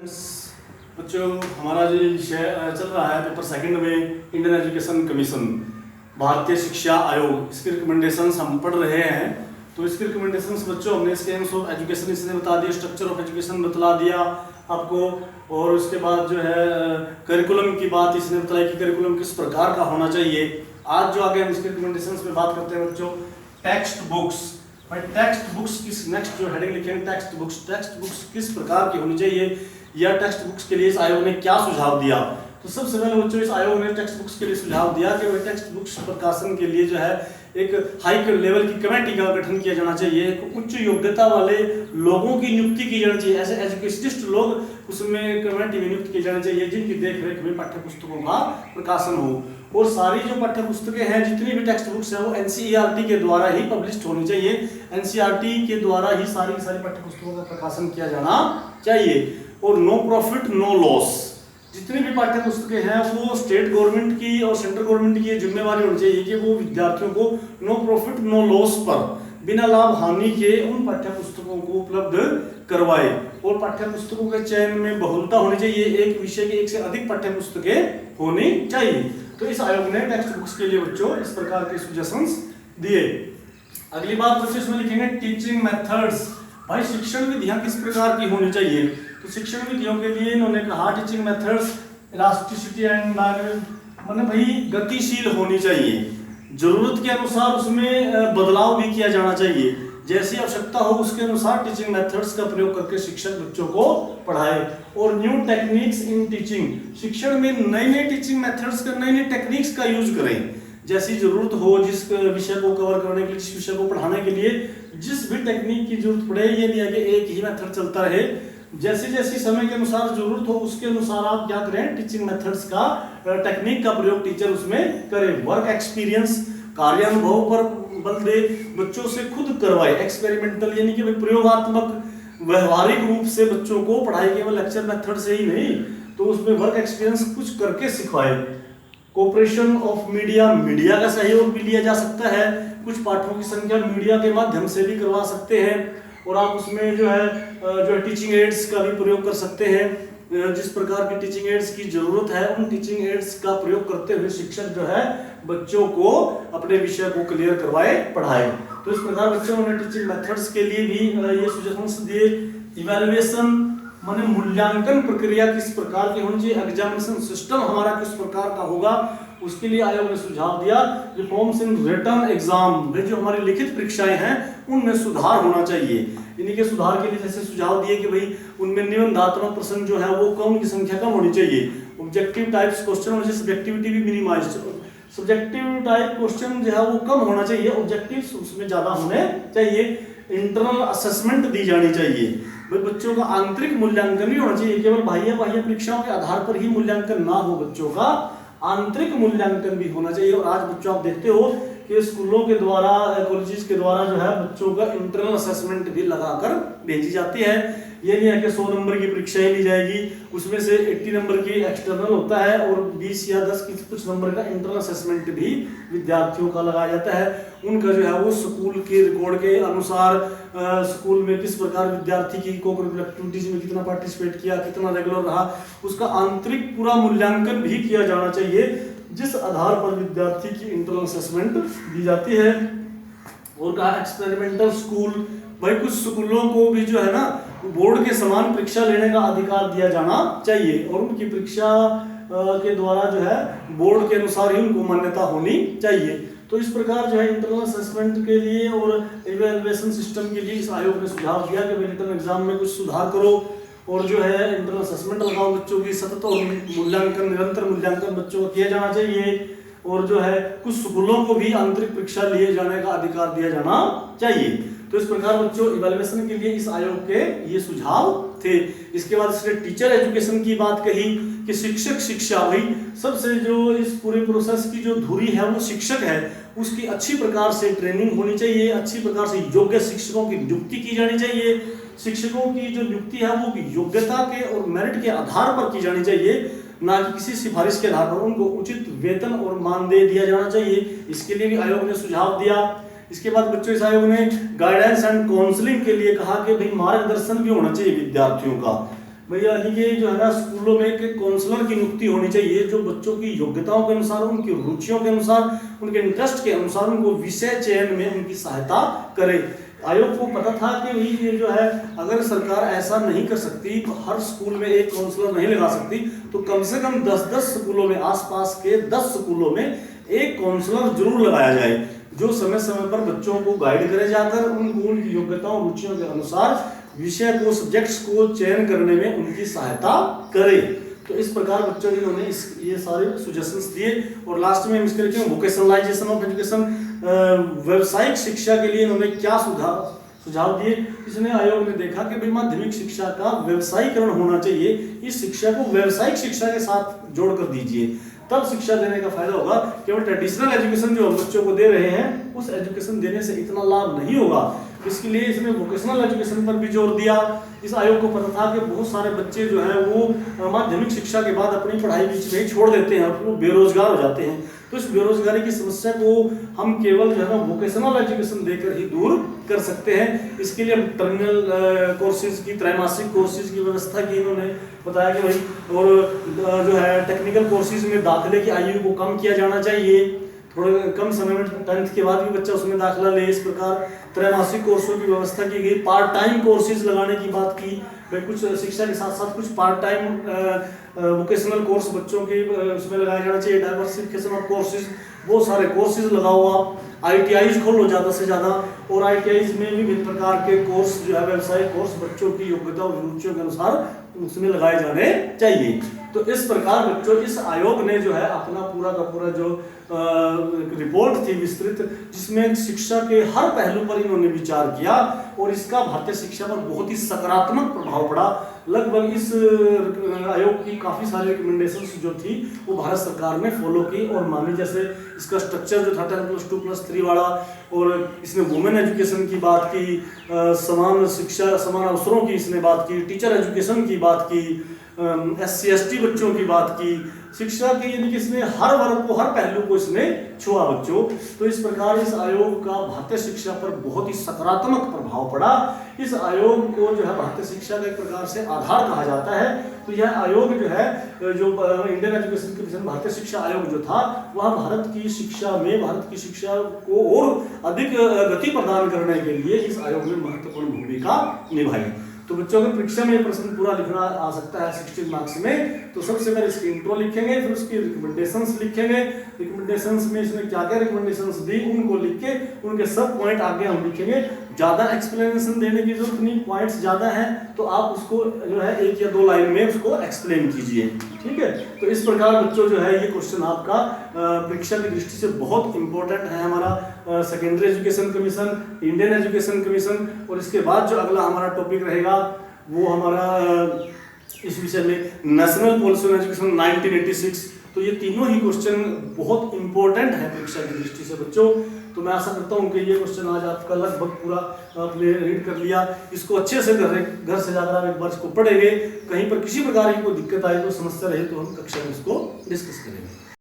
बच्चों, हमारा जो विषय चल रहा है पेपर सेकंड में इंडियन एजुकेशन कमीशन, भारतीय शिक्षा आयोग, इसके रिकमेंडेशंस हम पढ़ रहे हैं। तो इसके रिकमेंडेशंस बच्चों हमने इसके एम्स ऑफ एजुकेशन इसने बता दिया, स्ट्रक्चर ऑफ एजुकेशन बतला दिया आपको, और उसके बाद जो है करिकुलम की बात इसने बताया कि करिकुलम किस प्रकार का होना चाहिए। आज जो आगे हम इसके रिकमेंडेशंस में बात करते हैं बच्चों, टेक्स्ट बुक्स। भाई टेक्स्ट बुक्स किस नेक्स्ट जो हेडिंग लिखेंगे टेक्स्ट बुक्स किस प्रकार की होनी चाहिए, या टेक्स्ट बुक्स के लिए इस आयोग ने क्या सुझाव दिया। तो सबसे पहले बच्चों इस आयोग ने टेक्स्ट बुक्स के लिए सुझाव दिया कि टेक्स्ट बुक्स प्रकाशन के लिए जो है एक हाई लेवल की कमेटी का गठन किया जाना चाहिए, एक उच्च योग्यता वाले लोगों की नियुक्ति की जानी चाहिए, ऐसे एजुकेशनिस्ट लोग उसमें कमेटी में नियुक्त किए जाने चाहिए जिनकी देखरेख में पाठ्य पुस्तकों का प्रकाशन हो। और सारी जो पाठ्य पुस्तकें हैं, जितनी भी टेक्स्ट बुक्स हैं, वो एनसीईआरटी के द्वारा ही पब्लिश होनी चाहिए, एनसीईआरटी के द्वारा ही सारी पाठ्य पुस्तकों का प्रकाशन किया जाना चाहिए। और नो प्रॉफिट नो लॉस, जितनी भी पाठ्य पुस्तकें हैं वो स्टेट गवर्नमेंट की और सेंट्रल गवर्नमेंट की जिम्मेवारी होनी चाहिए कि वो विद्यार्थियों को नो प्रॉफिट नो लॉस पर बिना लाभ हानि के उन पाठ्य पुस्तकों को उपलब्ध करवाए। और पाठ्य पुस्तकों के चयन में बहुलता होनी चाहिए, एक विषय के एक से अधिक पाठ्य पुस्तकें होनी चाहिए। तो इस आयोग ने टेक्स्ट बुक्स के लिए बच्चों इस प्रकार के सजेशंस दिए। अगली बात बच्चों इसमें लिखेंगे टीचिंग मेथड्स। भाई शिक्षण विधियां किस प्रकार की होनी चाहिए। तो शिक्षण विधियों के लिए इन्होंने कहा टीचिंग मेथड्स इलास्टिसिटी एंड माने भाई गतिशील होनी चाहिए, जरूरत के अनुसार उसमें बदलाव भी किया जाना चाहिए, जैसी आवश्यकता हो उसके अनुसार टीचिंग मेथड्स का प्रयोग करके शिक्षक बच्चों को पढ़ाए। और न्यू टेक्निक्स इन टीचिंग, शिक्षण में नई नई टीचिंग मेथड्स का नई नई टेक्निक्स का यूज करें, जैसी जरूरत हो, जिस विषय को कवर करने के लिए, जिस विषय को पढ़ाने के लिए जिस भी टेक्निक की जरूरत पड़े, ये नहीं है कि एक ही मेथड चलता रहे, जैसे जैसी समय के अनुसार जरूरत हो उसके अनुसार आप क्या करें, टीचिंग मेथड्स का टेक्निक का प्रयोग टीचर उसमें करे। वर्क एक्सपीरियंस, कार्यानुभव पर बल दे, बच्चों से खुद करवाए, एक्सपेरिमेंटल यानी कि प्रयोगात्मक व्यवहारिक रूप से बच्चों को पढ़ाई, केवल लेक्चर मेथड से ही नहीं, तो उसमें वर्क एक्सपीरियंस कुछ करके सिखवाए। कोऑपरेशन ऑफ मीडिया, मीडिया का सहयोग भी लिया जा सकता है, कुछ पाठों की संख्या मीडिया के माध्यम से भी करवा सकते हैं, और आप उसमें जो है टीचिंग एड्स का भी प्रयोग कर सकते हैं, जिस प्रकार की टीचिंग एड्स की जरूरत है उन टीचिंग एड्स का प्रयोग करते हुए शिक्षक जो है बच्चों को अपने विषय को क्लियर करवाए, पढ़ाए। तो इस प्रकार बच्चों ने टीचिंग मेथड्स के लिए भी ये सजेशंस दिए। इवैल्यूएशन माने मूल्यांकन प्रक्रिया किस प्रकार की होनी चाहिए, एग्जामिनेशन सिस्टम हमारा किस प्रकार का होगा, उसके लिए आयोग ने सुझाव दिया। रिफॉर्म्स इन रिटन एग्जाम, जो हमारी लिखित परीक्षाएं हैं उनमें सुधार होना चाहिए। इन्हीं के सुधार के लिए जैसे सुझाव दिए कि भाई उनमें निबंधात्मक प्रश्न जो है वो कम की संख्या कम होनी चाहिए, ऑब्जेक्टिव टाइप्स क्वेश्चन और सब्जेक्टिविटी भी मिनिमाइज, सब्जेक्टिव टाइप क्वेश्चन जो है वो कम होना चाहिए, ऑब्जेक्टिव्स उसमें ज्यादा होने चाहिए। इंटरनल असेसमेंट दी जानी चाहिए, भाई बच्चों का आंतरिक मूल्यांकन नहीं होना चाहिए, केवल बाह्य परीक्षाओं के आधार पर ही मूल्यांकन ना हो, बच्चों का आंतरिक मूल्यांकन भी होना चाहिए। और आज बच्चों आप देखते हो कि स्कूलों के द्वारा, कॉलेजेस के द्वारा जो है बच्चों का इंटरनल असेसमेंट भी लगाकर भेजी जाती है। ये नहीं है कि 100 नंबर की परीक्षाएं ली जाएगी, उसमें से 80 नंबर की एक्सटर्नल होता है और 20 या 10 की कुछ नंबर का इंटरनल असेसमेंट भी विद्यार्थियों का लगाया जाता है। उनका जो है वो स्कूल के रिकॉर्ड के अनुसार स्कूल में किस प्रकार विद्यार्थी की को-करिकुलर एक्टिविटीज में कितना पार्टिसिपेट किया, कितना रेगुलर रहा, उसका आंतरिक पूरा मूल्यांकन भी किया जाना चाहिए, जिस आधार पर विद्यार्थी की इंटरनल असेसमेंट दी जाती है। और कहा एक्सपेरिमेंटल स्कूल, भाई कुछ स्कूलों को भी जो है ना बोर्ड के समान परीक्षा लेने का अधिकार दिया जाना चाहिए, और उनकी परीक्षा के द्वारा जो है बोर्ड के अनुसार ही उनको मान्यता होनी चाहिए। तो इस प्रकार जो है इंटरनल असेसमेंट के लिए और इवैल्यूएशन सिस्टम के लिए इस आयोग ने सुझाव दिया कि रिटन एग्जाम में कुछ सुधार करो, और जो है इंटरनल असेसमेंट लगाओ, बच्चों की सतत और मूल्यांकन, निरंतर मूल्यांकन बच्चों को किया जाना चाहिए, और जो है कुछ स्कूलों को भी आंतरिक परीक्षा लिए जाने का अधिकार दिया जाना चाहिए। तो इस प्रकार बच्चों इवैल्यूएशन के लिए इस आयोग के ये सुझाव थे। इसके बाद इसने टीचर एजुकेशन की बात कही कि शिक्षक शिक्षा, भाई सबसे जो इस पूरे प्रोसेस की जो धुरी है वो शिक्षक है, उसकी अच्छी प्रकार से ट्रेनिंग होनी चाहिए, अच्छी प्रकार से योग्य शिक्षकों की नियुक्ति की जानी चाहिए। शिक्षकों की जो नियुक्ति है वो योग्यता के और मेरिट के आधार पर की जानी चाहिए, ना कि किसी सिफारिश के आधार पर। उनको उचित वेतन और मानदेय दिया जाना चाहिए, इसके लिए भी आयोग ने सुझाव दिया। इसके बाद बच्चों इस आयोग ने गाइडेंस एंड काउंसलिंग के लिए कहा कि भाई मार्गदर्शन भी होना चाहिए विद्यार्थियों का, भैया यानी कि जो है ना स्कूलों में एक काउंसलर की नियुक्ति होनी चाहिए जो बच्चों की योग्यताओं के अनुसार, उनकी रुचियों के अनुसार, उनके इंटरेस्ट के अनुसार उनको विषय चयन में उनकी सहायता करे। आयोग को पता था कि ये जो है अगर सरकार ऐसा नहीं कर सकती, हर स्कूल में एक काउंसलर नहीं लगा सकती, तो कम से कम 10-10 स्कूलों में, आसपास के 10 स्कूलों में एक काउंसलर जरूर लगाया जाए जो समय समय पर बच्चों को गाइड करे जाकर उनको उनकी योग्यताओं रुचियों के अनुसार विषय को, सब्जेक्ट्स को चयन करने में उनकी सहायता करे। तो इस प्रकार बच्चों ने उन्होंने ये सारे सजेशंस दिए। और लास्ट में हम इसके लिखे वोकेशनलाइजेशन ऑफ एजुकेशन, व्यावसायिक शिक्षा के लिए इन्होंने क्या सुझाव दिए। इसने आयोग ने देखा कि भाई माध्यमिक शिक्षा का व्यवसायीकरण होना चाहिए, इस शिक्षा को व्यावसायिक शिक्षा के साथ जोड़ कर दीजिए, तब शिक्षा देने का फायदा होगा। केवल ट्रेडिशनल एजुकेशन जो हम बच्चों को दे रहे हैं उस एजुकेशन देने से इतना लाभ नहीं होगा, इसके लिए इसने वोकेशनल एजुकेशन पर भी जोर दिया। इस आयोग को पता था कि बहुत सारे बच्चे जो है वो माध्यमिक शिक्षा के बाद अपनी पढ़ाई बीच में ही छोड़ देते हैं, वो बेरोजगार हो जाते हैं। तो इस बेरोजगारी की समस्या को हम केवल जो है ना वोकेशनल एजुकेशन देकर ही दूर कर सकते हैं। इसके लिए टर्मिनल कोर्सेज की, त्रैमासिक कोर्सेज की व्यवस्था की इन्होंने बताया कि भाई, और जो है टेक्निकल कोर्सेज में दाखिले की आयु को कम किया जाना चाहिए, थोड़े कम समय में 10th के बाद भी बच्चा उसमें दाखिला ले। इस प्रकार त्रैमासिक कोर्सों की व्यवस्था की गई। पार्ट टाइम कोर्सेज लगाने की बात की, भाई कुछ शिक्षा के साथ साथ कुछ पार्ट टाइम वोकेशनल कोर्स बच्चों के उसमें लगाया जाना चाहिए। डाइवर्सिफिकेशन ऑफ कोर्सेज, बहुत सारे कोर्सेज लगाओ आप, ITIs खोलो ज़्यादा से ज़्यादा, और ITIs में भी विभिन्न प्रकार के कोर्स जो है व्यावसायिक कोर्स बच्चों की योग्यता और रुचियों के अनुसार उसमें लगाए जाने चाहिए। तो इस प्रकार बच्चों इस आयोग ने जो है अपना पूरा का पूरा जो रिपोर्ट थी विस्तृत, जिसमें शिक्षा के हर पहलू पर इन्होंने विचार किया और इसका भारतीय शिक्षा पर बहुत ही सकारात्मक प्रभाव पड़ा। लगभग इस आयोग की काफ़ी सारी रिकमेंडेशंस जो थी वो भारत सरकार ने फॉलो की और मानी। जैसे इसका स्ट्रक्चर जो था 10+2+3 वाला, और इसने वुमेन एजुकेशन की बात की, समान शिक्षा समान अवसरों की इसने बात की, टीचर एजुकेशन की बात की, SC/ST बच्चों की बात की, शिक्षा की, यानी कि इसने हर वर्ग को, हर पहलू को इसने छुआ बच्चों। तो इस प्रकार इस आयोग का भारतीय शिक्षा पर बहुत ही सकारात्मक प्रभाव पड़ा। इस आयोग को जो है भारतीय शिक्षा का एक प्रकार से आधार कहा जाता है। तो यह आयोग जो है, जो इंडियन एजुकेशन कमीशन भारतीय शिक्षा आयोग जो था, वह भारत की शिक्षा में, भारत की शिक्षा को और अधिक गति प्रदान करने के लिए इस आयोग ने महत्वपूर्ण भूमिका निभाई। तो बच्चों के परीक्षा में प्रश्न पूरा लिखना आ सकता है 16 मार्क्स में। तो सबसे पहले इसकी इंट्रो लिखेंगे, फिर उसकी रिकमेंडेशंस लिखेंगे। रिकमेंडेशंस में इसने क्या क्या रिकमेंडेशंस दी उनको लिख के उनके सब पॉइंट आगे हम लिखेंगे। ज़्यादा एक्सप्लेनेशन देने की जरूरत नहीं, पॉइंट्स ज़्यादा हैं तो आप उसको जो है 1 या 2 लाइन में उसको एक्सप्लेन कीजिए, ठीक है। तो इस प्रकार बच्चों जो है ये क्वेश्चन आपका परीक्षा की दृष्टि से बहुत इंपॉर्टेंट है। हमारा secondary education commission, Indian education commission, और इसके बाद जो अगला हमारा टॉपिक रहेगा वो हमारा इस विषय में नेशनल पॉलिसी ऑन एजुकेशन 1986। तो ये तीनों ही क्वेश्चन बहुत इंपॉर्टेंट है परीक्षा की दृष्टि से बच्चों। तो मैं आशा करता हूँ कि ये क्वेश्चन आज आपका लगभग पूरा आपने रीड कर लिया। इसको अच्छे से घर से जाकर आप एक बार इसको पढ़ेंगे। कहीं पर किसी प्रकार की कोई दिक्कत आई, तो समस्या रही तो हम कक्षा में इसको डिस्कस करेंगे।